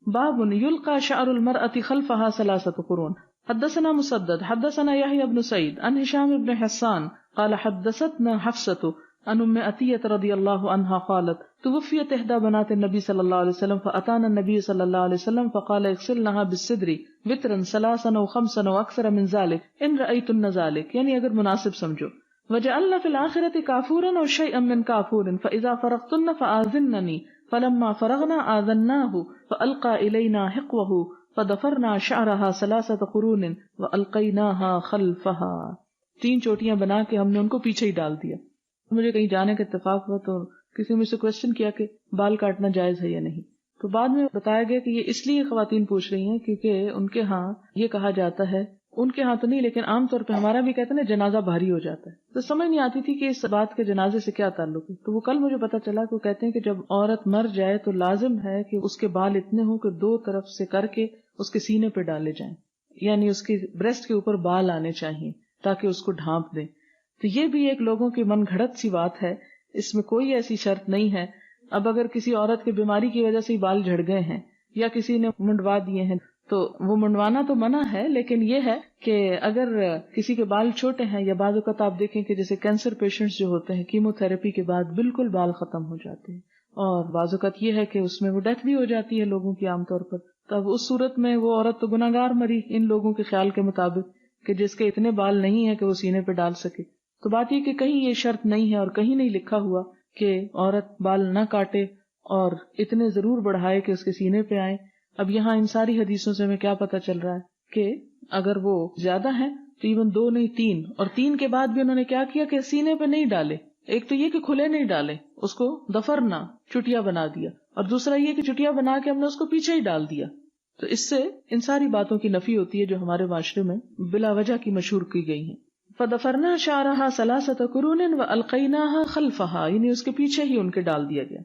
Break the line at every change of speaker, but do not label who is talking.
باب یلقى شعر المرأة خلفها 3 قرون. حدثنا مسدد حدثنا يحيى بن سعيد عن هشام بن حسان قال حدثتنا حفصة عن ام عطية رضي الله عنها قالت توفيت احدى بنات النبي صلى الله عليه وسلم فاتانا النبي صلى الله عليه وسلم فقال اغسلنها بالسدر وترا 3 أو 5 أو اكثر من ذلك ان رأيتن ذلك، یعنی اگر مناسب سمجھو. وجعلنا في الآخرة كافورا أو شيئا من كافور فإذا فرغتن فآذنني فلما فرغنا آذناه فألقى إلينا حقوه فضفرنا شعرها 3 قرون وألقيناها خلفها. 3 چوٹیاں بنا کے ہم نے ان کو پیچھے ہی ڈال دیا. مجھے کہیں جانے کا اتفاق ہوا تو کسی نے مجھ سے کوشچن کیا کہ بال کاٹنا جائز ہے یا نہیں، تو بعد میں بتایا گیا کہ یہ اس لیے خواتین پوچھ رہی ہیں کیونکہ ان کے ہاں یہ کہا جاتا ہے، ان کے ہاں تو نہیں لیکن عام طور پہ ہمارا بھی کہتے ہیں نا جنازہ بھاری ہو جاتا ہے، تو سمجھ نہیں آتی تھی کہ اس بات کے جنازے سے کیا تعلق ہے. تو وہ کل مجھے پتا چلا کہ وہ کہتے ہیں کہ جب عورت مر جائے تو لازم ہے کہ اس کے بال اتنے ہوں کہ 2 طرف سے کر کے اس کے سینے پہ ڈالے جائیں، یعنی اس کی بریسٹ کے اوپر بال آنے چاہیے تاکہ اس کو ڈھانپ دیں. تو یہ بھی ایک لوگوں کی من گھڑت سی بات ہے، اس میں کوئی ایسی شرط نہیں ہے. اب اگر کسی عورت کی بیماری کی وجہ سے بال جھڑ گئے ہیں یا کسی نے منڈوا دیے ہیں تو وہ منڈوانا تو منع ہے، لیکن یہ ہے کہ اگر کسی کے بال چھوٹے ہیں یا بعض اوقات آپ دیکھیں کہ جیسے کینسر پیشنٹس جو ہوتے ہیں کیمو تھراپی کے بعد بالکل بال ختم ہو جاتے ہیں، اور بعض اوقات یہ ہے کہ اس میں وہ ڈیتھ بھی ہو جاتی ہے لوگوں کی عام طور پر. تب اس صورت میں وہ عورت تو گناہگار مری ان لوگوں کے خیال کے مطابق کہ جس کے اتنے بال نہیں ہیں کہ وہ سینے پہ ڈال سکے. تو بات یہ کہ کہیں یہ شرط نہیں ہے اور کہیں نہیں لکھا ہوا کہ عورت بال نہ کاٹے اور اتنے ضرور بڑھائے کہ اس کے سینے پہ آئیں. اب یہاں ان ساری حدیثوں سے ہمیں کیا پتہ چل رہا ہے کہ اگر وہ زیادہ ہیں تو ایون 2 نہیں 3، اور 3 کے بعد بھی انہوں نے کیا کیا کہ سینے پہ نہیں ڈالے. ایک تو یہ کہ کھلے نہیں ڈالے، اس کو دفرنا چٹیا بنا دیا، اور دوسرا یہ کہ چٹیا بنا کے ہم نے اس کو پیچھے ہی ڈال دیا. تو اس سے ان ساری باتوں کی نفی ہوتی ہے جو ہمارے معاشرے میں بلا وجہ کی مشہور کی گئی ہیں. فَضَفَرْنَا شَعْرَهَا 3 قُرُونٍ وَأَلْقَيْنَاهَا خَلْفَهَا، یعنی اس کے پیچھے ہی ان کے ڈال دیا گیا.